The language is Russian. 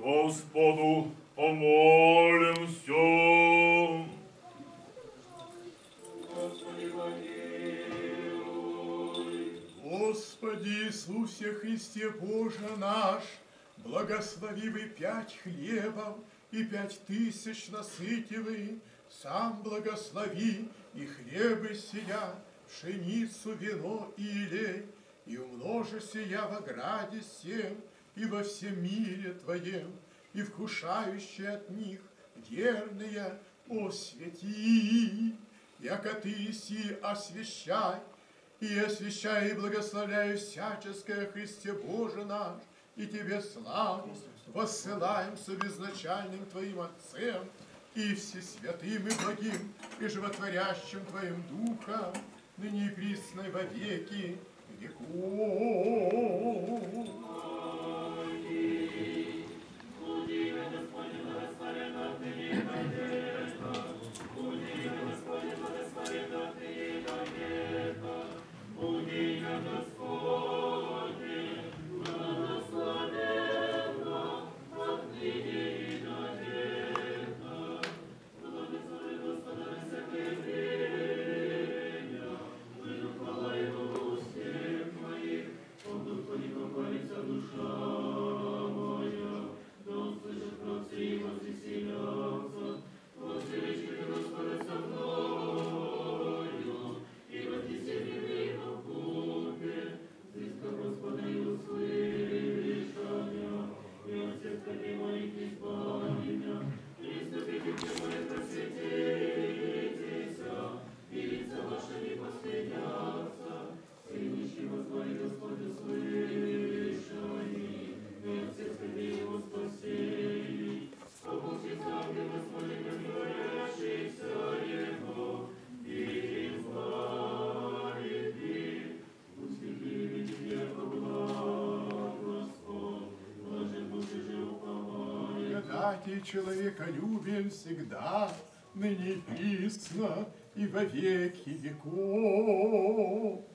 Господу помолимся. Господи, помилуй. Господи Иисусе Христе Боже наш, благослови вы 5 хлебов и 5000 насытивый, сам благослови и хлебы сия, пшеницу, вино и елей, и умножи сия во граде сем и во всем мире Твоем, и вкушающие от них верные освети, яко Ты си освящай, и освящай и благословляй всяческое Христе Боже наш, и Тебе славу воссылаем с безначальным Твоим Отцем, и всесвятым и благим, и животворящим Твоим Духом, ныне и присно и во веки веков. Ты человеколюбен всегда, ныне и присно, и во веки веков.